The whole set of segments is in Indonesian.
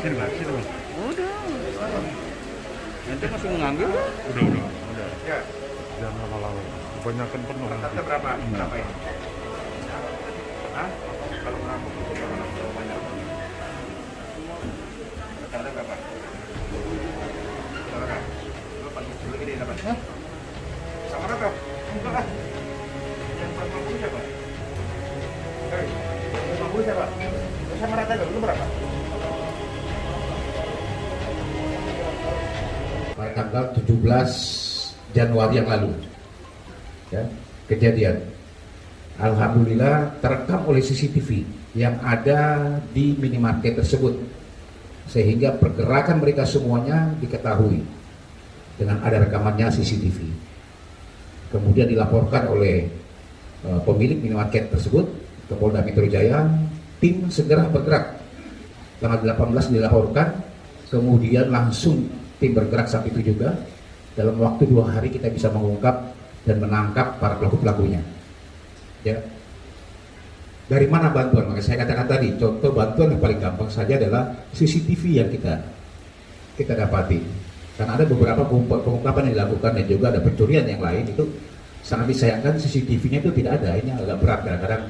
Sini mas, sini mas. Udah. Nanti masih mengambil? Udah. Ya, Jangan lama-lama. Kebanyakan penuh nanti. rata berapa? Berapa ini? Hah? Kalau mengaku banyak. Rata berapa? Berapa? Lu paling dulu gede dapat. Hah? Sama rata? Enggak lah. Yang 40 siapa? Hei, 50 siapa? Lu sama rata dong, lu berapa? Pada tanggal 17 Januari yang lalu ya, kejadian. Alhamdulillah terekam oleh CCTV yang ada di minimarket tersebut, sehingga pergerakan mereka semuanya diketahui dengan ada rekamannya CCTV. Kemudian dilaporkan oleh pemilik minimarket tersebut ke Polda Metro Jaya. Tim segera bergerak. Tanggal 18 dilaporkan, kemudian langsung tim bergerak saat itu juga. Dalam waktu 2 hari kita bisa mengungkap dan menangkap para pelaku-pelakunya. Ya. Dari mana bantuan? Maka saya katakan tadi, contoh bantuan yang paling gampang saja adalah CCTV yang kita dapati. Karena ada beberapa pengungkapan yang dilakukan dan juga ada pencurian yang lain, itu sangat disayangkan CCTV-nya itu tidak ada. Ini agak berat kadang-kadang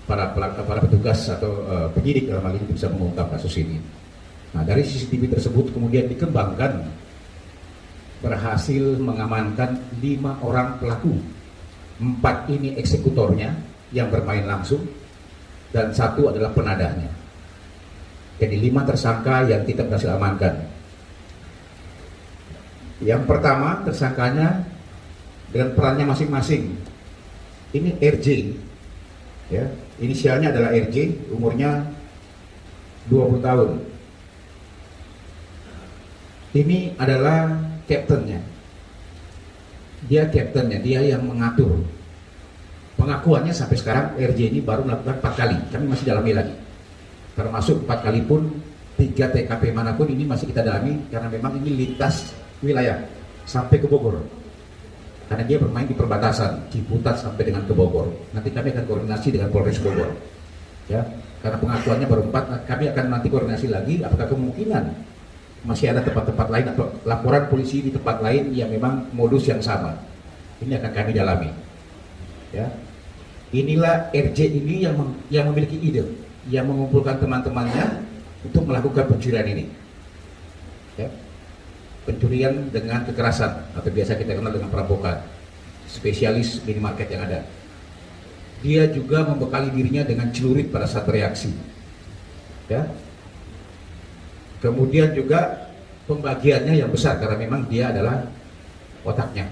para petugas atau penyidik dalam hal ini bisa mengungkap kasus ini. Nah, dari CCTV tersebut kemudian dikembangkan, berhasil mengamankan 5 orang pelaku. 4 ini eksekutornya yang bermain langsung, dan 1 adalah penadahnya. Jadi 5 tersangka yang kita berhasil amankan. Yang pertama tersangkanya dengan perannya masing-masing. Ini RJ, ya, inisialnya adalah RJ, umurnya 20 tahun. Ini adalah kaptennya. Dia kaptennya, dia yang mengatur. Pengakuannya sampai sekarang RJ ini baru melakukan 4 kali. Kami masih dalami lagi. Termasuk 4 kali pun 3 TKP manapun ini masih kita dalami, karena memang ini lintas wilayah sampai ke Bogor. Karena dia bermain di perbatasan Ciputat sampai dengan ke Bogor. Nanti kami akan koordinasi dengan Polres Bogor. Ya, karena pengakuannya baru 4, kami akan nanti koordinasi lagi apakah kemungkinan masih ada tempat-tempat lain atau laporan polisi di tempat lain yang memang modus yang sama. Ini akan kami dalami. Ya, inilah RJ ini yang memiliki ide, yang mengumpulkan teman-temannya untuk melakukan pencurian ini. Ya, pencurian dengan kekerasan atau biasa kita kenal dengan perampokan. Spesialis minimarket yang ada. Dia juga membekali dirinya dengan celurit pada saat bereaksi. Ya. Kemudian juga pembagiannya yang besar karena memang dia adalah otaknya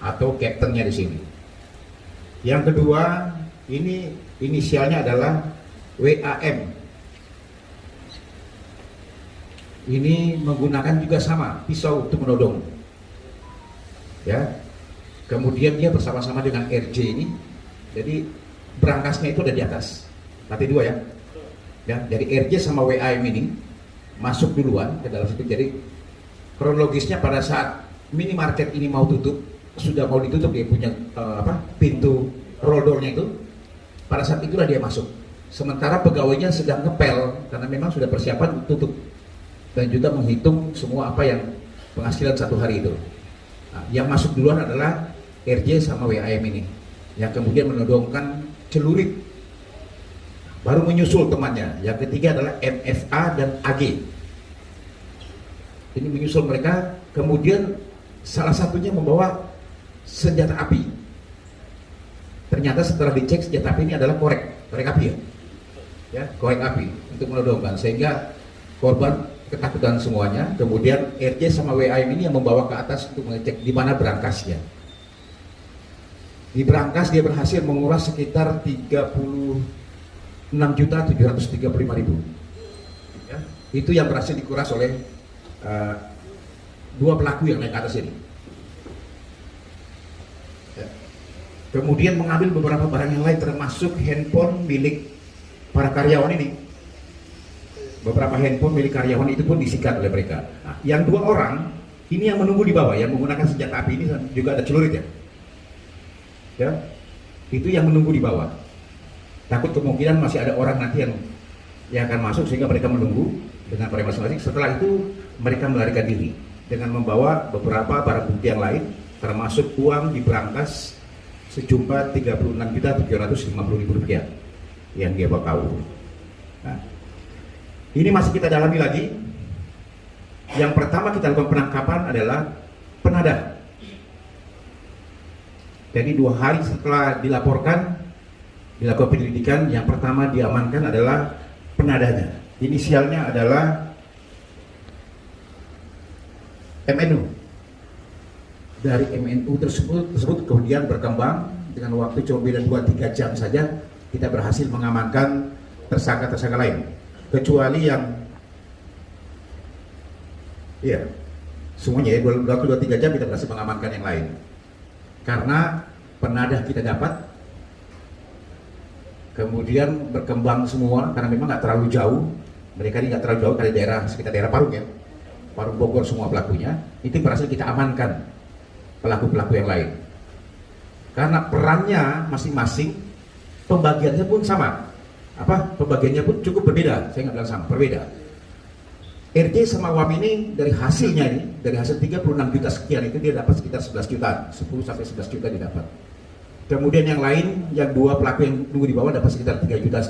atau kaptennya di sini. Yang kedua, ini inisialnya adalah WAM. Ini menggunakan juga sama pisau untuk menodong. Ya. Kemudian dia bersama-sama dengan RJ ini. Jadi berangkasnya itu ada di atas. Lantai 2 ya. Ya, jadi RJ sama WAM ini masuk duluan ke dalam situ. Jadi kronologisnya pada saat minimarket ini mau tutup, sudah mau ditutup, dia punya pintu roll door-nya itu. Pada saat itulah dia masuk. Sementara pegawainya sedang ngepel karena memang sudah persiapan tutup dan juga menghitung semua apa yang penghasilan 1 hari itu. Nah, yang masuk duluan adalah RJ sama WAM ini, yang kemudian menodongkan celurit. Baru menyusul temannya. Yang ketiga adalah MFA dan AG. Ini menyusul mereka. Kemudian salah satunya membawa senjata api. Ternyata setelah dicek senjata api ini adalah korek api ya. Ya, korek api untuk menodongkan, sehingga korban ketakutan semuanya. Kemudian RJ sama WAM ini yang membawa ke atas untuk mengecek di mana berangkasnya. Di berangkas dia berhasil menguras sekitar 36.735.000. Ya, itu yang berhasil dikuras oleh 2 pelaku yang naik ke atas ini. Ya. Kemudian mengambil beberapa barang yang lain, termasuk handphone milik para karyawan ini. Beberapa handphone milik karyawan itu pun disikat oleh mereka. Nah, yang 2 orang ini yang menunggu di bawah, yang menggunakan senjata api ini juga ada celurit ya. Ya, itu yang menunggu di bawah. Takut kemungkinan masih ada orang nanti yang yang akan masuk sehingga mereka menunggu dengan barang masing-masing. Setelah itu mereka melarikan diri dengan membawa beberapa barang bukti yang lain, termasuk uang di berangkas sejumlah Rp36.750.000 yang dia bawa kabur. Nah, ini masih kita dalami lagi. Yang pertama kita lakukan penangkapan adalah penadah. Jadi 2 hari setelah dilaporkan, dilakukan penyelidikan, yang pertama diamankan adalah penadahnya. Inisialnya adalah MNU. Dari MNU tersebut kemudian berkembang dengan waktu cuma beda 2-3 jam saja kita berhasil mengamankan tersangka-tersangka lain. Kecuali yang semuanya ya, waktu 2-3 jam kita berhasil mengamankan yang lain. Karena penadah kita dapat, kemudian berkembang semua karena memang nggak terlalu jauh. Mereka ini nggak terlalu jauh dari daerah sekitar daerah Parung ya, Parung Bogor semua pelakunya. Itu berhasil kita amankan pelaku-pelaku yang lain. Karena perannya masing-masing, pembagiannya pun sama. Pembagiannya pun cukup berbeda. Saya nggak bilang sama, berbeda. RJ sama WAM ini dari hasilnya ini, dari hasil 36 juta sekian itu dia dapat sekitar 11 juta, 10-11 juta didapat. Kemudian yang lain, yang 2 pelaku yang nunggu di bawah dapat sekitar 3,5 juta.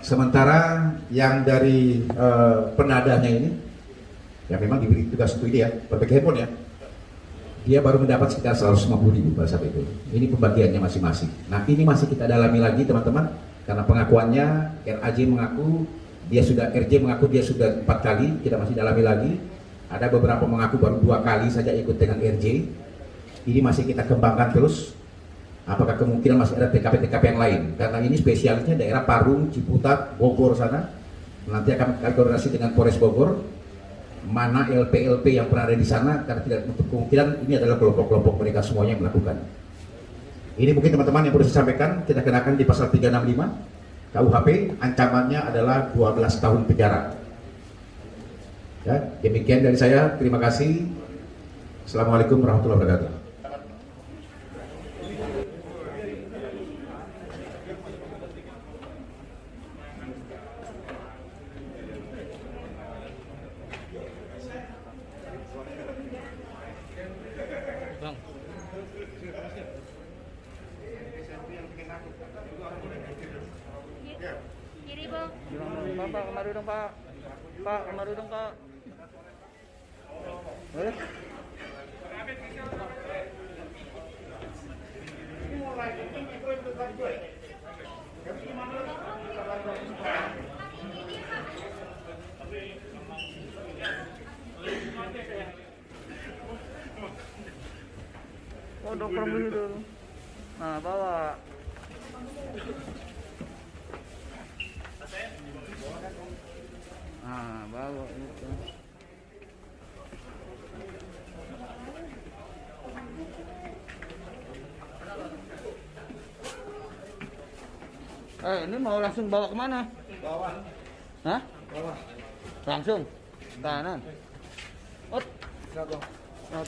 Sementara yang dari penadahnya ini, yang memang diberi tugas untuk ini ya, berbagi handphone ya, dia baru mendapat sekitar 150.000 pada saat itu. Ini pembagiannya masing-masing. Nah ini masih kita dalami lagi teman-teman, karena pengakuannya RAJ mengaku, RJ mengaku dia sudah 4 kali, kita masih dalami lagi. Ada beberapa mengaku baru 2 kali saja ikut dengan RJ. Ini masih kita kembangkan terus. Apakah kemungkinan masih ada TKP-TKP yang lain? Karena ini spesialnya daerah Parung, Ciputat, Bogor sana. Nanti akan koordinasi dengan Polres Bogor. Mana LP-LP yang pernah ada di sana, karena tidak untuk kemungkinan ini adalah kelompok-kelompok mereka semuanya yang melakukan. Ini mungkin teman-teman yang perlu saya sampaikan, kita kenakan di pasal 365 KUHP, ancamannya adalah 12 tahun penjara. Ya, demikian dari saya, terima kasih. Assalamualaikum warahmatullahi wabarakatuh. Bang. Kiri bang. Pak, kemari dong Pak. Pak, kemari dong Pak. Boleh? Oh, dokter beli dulu. Nah, bawa. Nah, bawa itu. Ini mau langsung bawa kemana? Bawah. Hah? Bawah. Langsung? Kanan? Siapa? Oh,